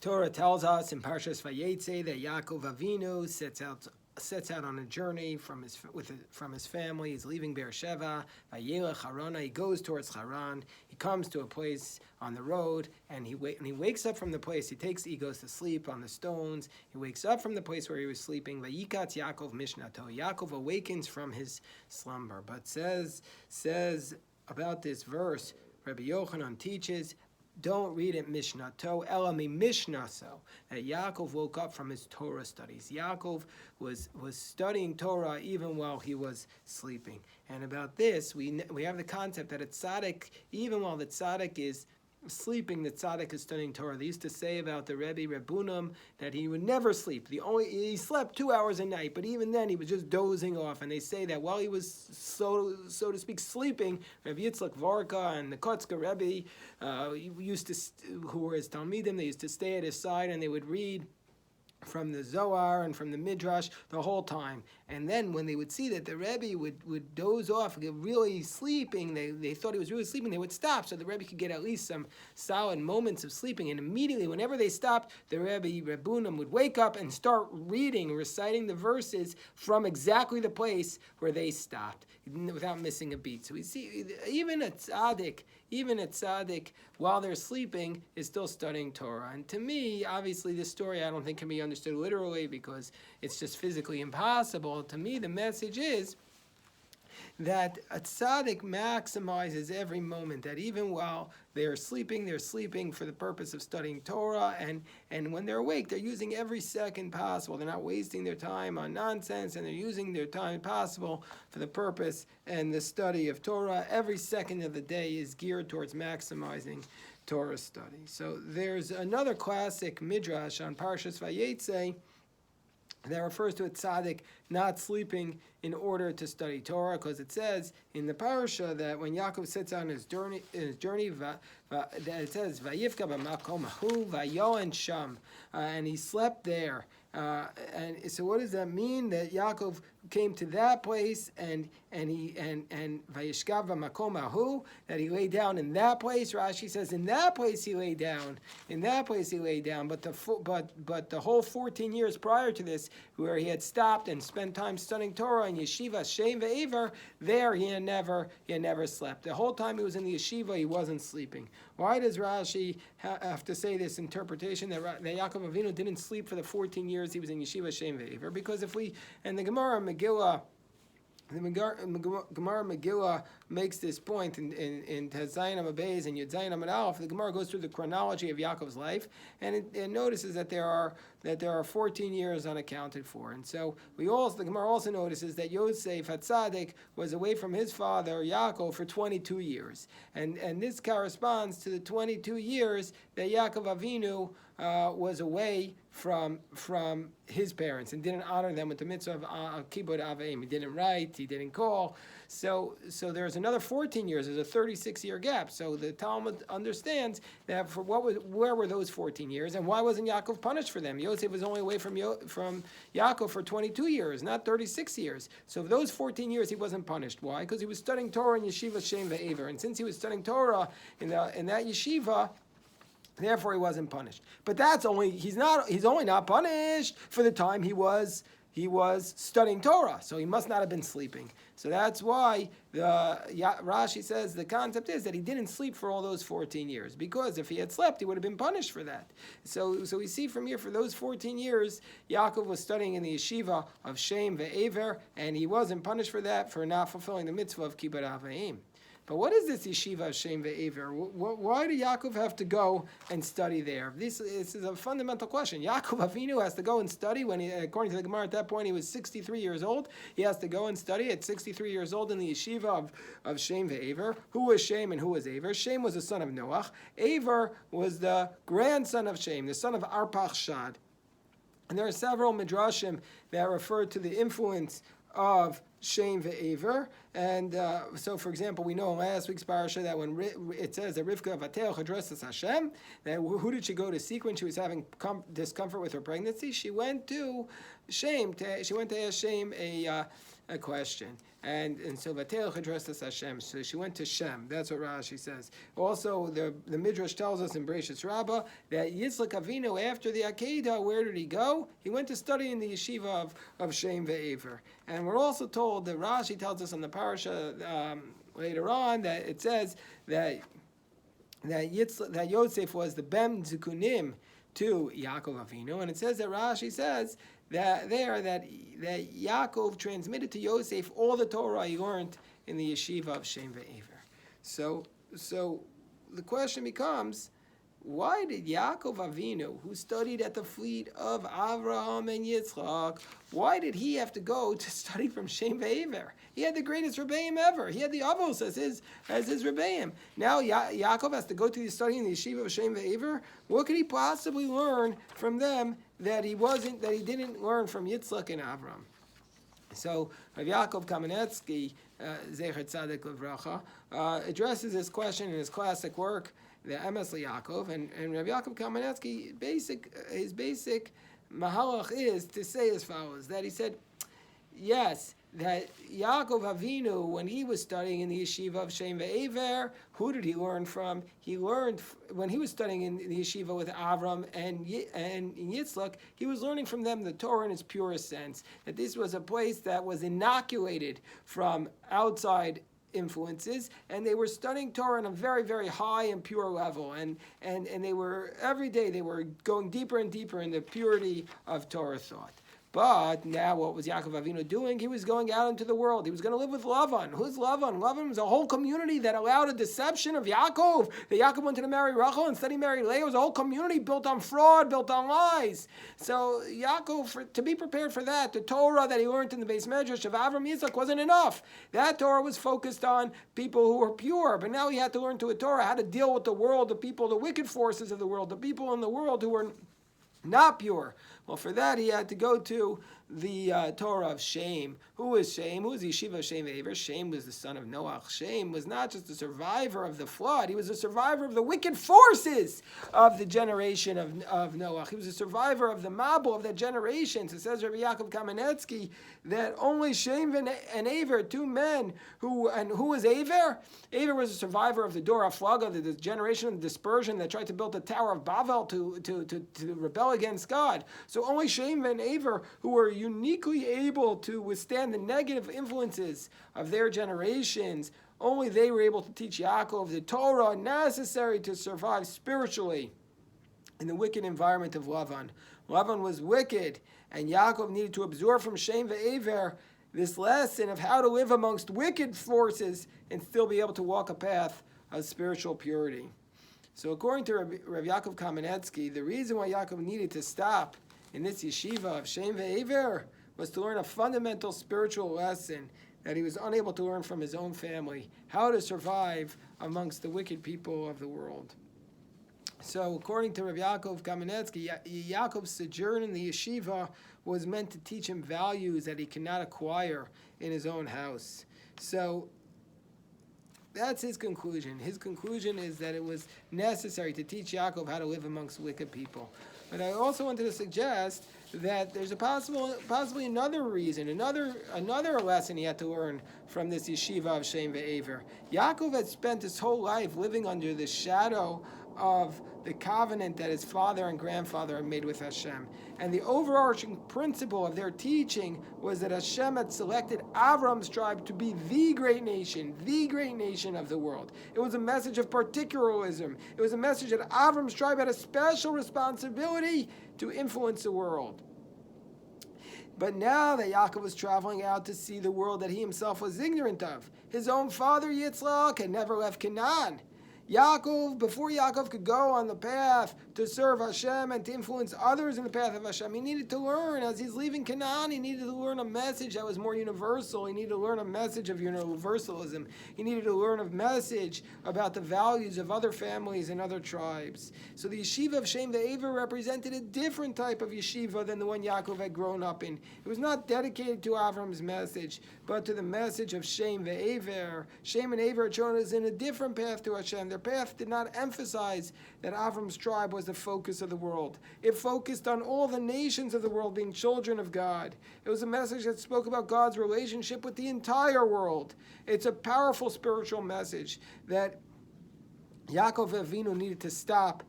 Torah tells us in Parshas Vayetzei that Yaakov Avinu sets out on a journey from his family. He's leaving Beersheba. Vayelech Harana. He goes towards Haran. He comes to a place on the road, and he wakes up from the place. He goes to sleep on the stones. He wakes up from the place where he was sleeping. Vayikatz Yaakov Mishnato. Yaakov awakens from his slumber. But says about this verse, Rabbi Yochanan teaches, don't read it Mishnato, Elami Mishnaso. That Yaakov woke up from his Torah studies. Yaakov was studying Torah even while he was sleeping. And about this, we have the concept that a tzaddik, even while the tzaddik is sleeping, the tzaddik is studying Torah. They used to say about the Rebbe Rebunam that he would never sleep. He slept 2 hours a night, but even then he was just dozing off. And they say that while he was so to speak sleeping, Rabbi Yitzchak Varka and the Kotzker Rebbe who were his Talmidim, they used to stay at his side and they would read from the Zohar and from the Midrash the whole time. And then when they would see that the Rebbe would doze off, get really sleeping, they thought he was really sleeping, they would stop so the Rebbe could get at least some solid moments of sleeping. And immediately, whenever they stopped, the Rebunam would wake up and start reciting the verses from exactly the place where they stopped, without missing a beat. So we see even a tzaddik, while they're sleeping, is still studying Torah. And to me, obviously, this story I don't think can be understood literally because it's just physically impossible. To me, the message is that a tzaddik maximizes every moment, that even while they're sleeping for the purpose of studying Torah, and when they're awake, they're using every second possible. They're not wasting their time on nonsense, and they're using their time possible for the purpose and the study of Torah. Every second of the day is geared towards maximizing Torah study. So there's another classic midrash on Parshas Vayetzei that refers to a tzaddik not sleeping in order to study Torah, because it says in the parasha that when Yaakov sets out on his journey, that it says Vayifka b'makom hahu vayoen sham, and he slept there. And so, what does that mean? That Yaakov came to that place, and Vayishkav b'makom hahu, that he lay down in that place. Rashi says in that place he lay down. In that place he lay down. But the whole 14 years prior to this, where he had stopped and spent time studying Torah in yeshiva, Shem ve'ever, there he had never slept. The whole time he was in the yeshiva, he wasn't sleeping. Why does Rashi have to say this interpretation that Yaakov Avinu didn't sleep for the 14 years he was in yeshiva, Shem ve'ever? Because and the Gemara Megillah, Gemara Megillah makes this point in Tezayim Amabez and Yudzayin Amad Aleph. The Gemara goes through the chronology of Yaakov's life, and it notices that there are 14 years unaccounted for. And so the Gemara also notices that Yosef HaTzadik was away from his father Yaakov for 22 years, and this corresponds to the 22 years that Yaakov Avinu was away from his parents and didn't honor them with the mitzvah of kibud aveim. He didn't write, he didn't call. So there's another 14 years. There's a 36-year gap. So the Talmud understands that where were those 14 years, and why wasn't Yaakov punished for them? Yosef was only away from Yaakov for 22 years, not 36 years. So for those 14 years he wasn't punished. Why? Because he was studying Torah in yeshiva Shem ve'ever, and since he was studying Torah in that yeshiva, therefore he wasn't punished. But he's only not punished for the time he was studying Torah. So he must not have been sleeping. So that's why Rashi says the concept is that he didn't sleep for all those 14 years. Because if he had slept, he would have been punished for that. So we see from here, for those 14 years, Yaakov was studying in the yeshiva of Shem ve'ever, and he wasn't punished for that, for not fulfilling the mitzvah of kibbud avayim. But what is this yeshiva Shem ve'ever? Why did Yaakov have to go and study there? This is a fundamental question. Yaakov Avinu has to go and study when, according to the Gemara, at that point he was 63 years old. He has to go and study at 63 years old in the yeshiva of Shem ve'ever. Who was Shem and who was Aver? Shem was the son of Noach. Aver was the grandson of Shem, the son of Arpachshad. And there are several midrashim that refer to the influence of Shem ve'ever, and so, for example, we know in last week's parasha that when it says that Rivka Vatel Chadrosas Hashem, that who did she go to seek when she was having discomfort with her pregnancy? She went to Shem. She went to ask Shem a question. And so Vatelech addressed us Hashem. So she went to Shem. That's what Rashi says. Also, the Midrash tells us in Bereshit Rabbah that Yitzchak Avinu, after the Akedah, where did he go? He went to study in the yeshiva of Shem Ve'ever. And we're also told that Rashi tells us in the parasha later on that it says that Yosef was the Bem Zikunim to Yaakov Avinu, and it says that Rashi says that Yaakov transmitted to Yosef all the Torah he learned in the yeshiva of Shem Ve'ever. So the question becomes, why did Yaakov Avinu, who studied at the feet of Avraham and Yitzchak, why did he have to go to study from Shem Ve'ever? He had the greatest Rebbeim ever. He had the Avos as his Rebbeim. Now Yaakov has to go to the study in the yeshiva of Shem Ve'ever. What could he possibly learn from them that he didn't learn from Yitzchak and Avram? So Rav Yaakov Kamenetsky, Zecher Tzaddik Levracha, addresses this question in his classic work, the Emes Yaakov, and Rav Yaakov Kamenetsky, his basic mahalach is to say as follows, that he said, yes, that Yaakov Avinu, when he was studying in the yeshiva of Shem Ve'ever, who did he learn from? He learned, when he was studying in the yeshiva with Avram and Yitzchak, he was learning from them the Torah in its purest sense, that this was a place that was inoculated from outside influences, and they were studying Torah on a very, very high and pure level, and they were, every day they were going deeper and deeper in the purity of Torah thought. But now what was Yaakov Avinu doing? He was going out into the world. He was going to live with Lavan. Who's Lavan? Lavan was a whole community that allowed a deception of Yaakov. That Yaakov wanted to marry Rachel, instead he married Leah. It was a whole community built on fraud, built on lies. So Yaakov, to be prepared for that, the Torah that he learned in the Beis Medrash of Avram Yitzchak wasn't enough. That Torah was focused on people who were pure. But now he had to learn to a Torah how to deal with the world, the people, the wicked forces of the world, the people in the world who were not pure. Well, for that he had to go to the Torah of Shem. Who is Shem? Who is the yeshiva of Shem Ve'ever? Shem was the son of Noach. Shem was not just a survivor of the flood. He was a survivor of the wicked forces of the generation of Noach. He was a survivor of the Mabul of that generation. So it says Rabbi Yaakov Kamenetsky that only Shem and Aver, two men who was Aver? Aver was a survivor of the Dor HaFlaga, the generation of dispersion that tried to build the Tower of Babel to rebel against God. So only Shem and Aver, who were uniquely able to withstand the negative influences of their generations, only they were able to teach Yaakov the Torah necessary to survive spiritually in the wicked environment of Lavan. Lavan was wicked, and Yaakov needed to absorb from Shem Ve'ever this lesson of how to live amongst wicked forces and still be able to walk a path of spiritual purity. So according to Rav Yaakov Kamenetsky, the reason why Yaakov needed to stop in this yeshiva of Shem Ve'ever was to learn a fundamental spiritual lesson that he was unable to learn from his own family, how to survive amongst the wicked people of the world. So according to Rav Yaakov Kamenetsky, Yaakov's sojourn in the yeshiva was meant to teach him values that he cannot acquire in his own house. So that's his conclusion. His conclusion is that it was necessary to teach Yaakov how to live amongst wicked people. But I also wanted to suggest that there's possibly another reason, another lesson he had to learn from this yeshiva of Shem Ve'ever. Yaakov had spent his whole life living under the shadow of the covenant that his father and grandfather had made with Hashem. And the overarching principle of their teaching was that Hashem had selected Avram's tribe to be the great nation of the world. It was a message of particularism. It was a message that Avram's tribe had a special responsibility to influence the world. But now that Yaakov was traveling out to see the world that he himself was ignorant of, his own father Yitzchak had never left Canaan. Before Yaakov could go on the path to serve Hashem and to influence others in the path of Hashem, he needed to learn, as he's leaving Canaan, he needed to learn a message that was more universal. He needed to learn a message of universalism. He needed to learn a message about the values of other families and other tribes. So the yeshiva of Shem Ve'ever represented a different type of yeshiva than the one Yaakov had grown up in. It was not dedicated to Avram's message, but to the message of Shem Ve'ever. Shem and Aver had shown us in a different path to Hashem. Their Their path did not emphasize that Avram's tribe was the focus of the world. It focused on all the nations of the world being children of God. It was a message that spoke about God's relationship with the entire world. It's a powerful spiritual message that Yaakov Avinu needed to stop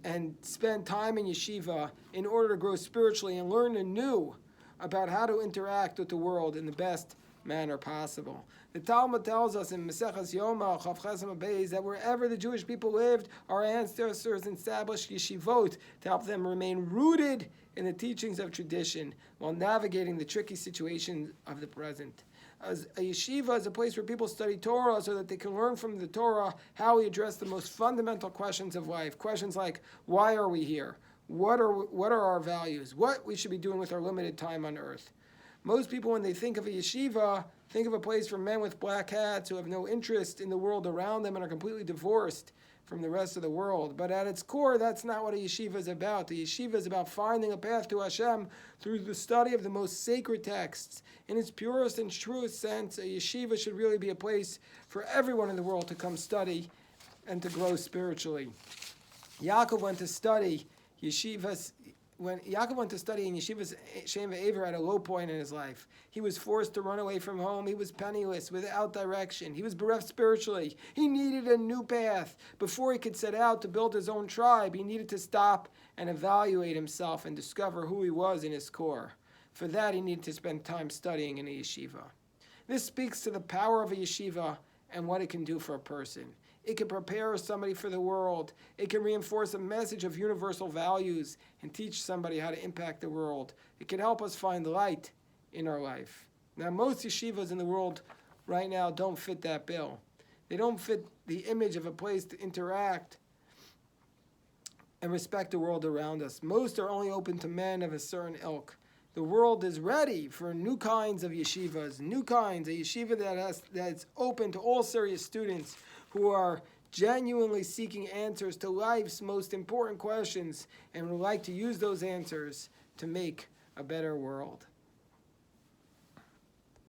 and spend time in yeshiva in order to grow spiritually and learn anew about how to interact with the world in the best manner possible. The Talmud tells us in Maseches Yoma, Chav Chesem Beis, that wherever the Jewish people lived, our ancestors established yeshivot to help them remain rooted in the teachings of tradition while navigating the tricky situations of the present. As a yeshiva is a place where people study Torah so that they can learn from the Torah how we address the most fundamental questions of life. Questions like, why are we here? What are our values? What we should be doing with our limited time on earth? Most people, when they think of a yeshiva, think of a place for men with black hats who have no interest in the world around them and are completely divorced from the rest of the world. But at its core, that's not what a yeshiva is about. The yeshiva is about finding a path to Hashem through the study of the most sacred texts. In its purest and truest sense, a yeshiva should really be a place for everyone in the world to come study and to grow spiritually. Yaakov went to study yeshivas. When Yaakov went to study in yeshivas Shem Ve'aver at a low point in his life, he was forced to run away from home. He was penniless, without direction. He was bereft spiritually. He needed a new path. Before he could set out to build his own tribe, he needed to stop and evaluate himself and discover who he was in his core. For that, he needed to spend time studying in a yeshiva. This speaks to the power of a yeshiva and what it can do for a person. It can prepare somebody for the world. It can reinforce a message of universal values and teach somebody how to impact the world. It can help us find light in our life. Now, most yeshivas in the world right now don't fit that bill. They don't fit the image of a place to interact and respect the world around us. Most are only open to men of a certain ilk. The world is ready for new kinds of yeshivas, a yeshiva that's open to all serious students who are genuinely seeking answers to life's most important questions and would like to use those answers to make a better world.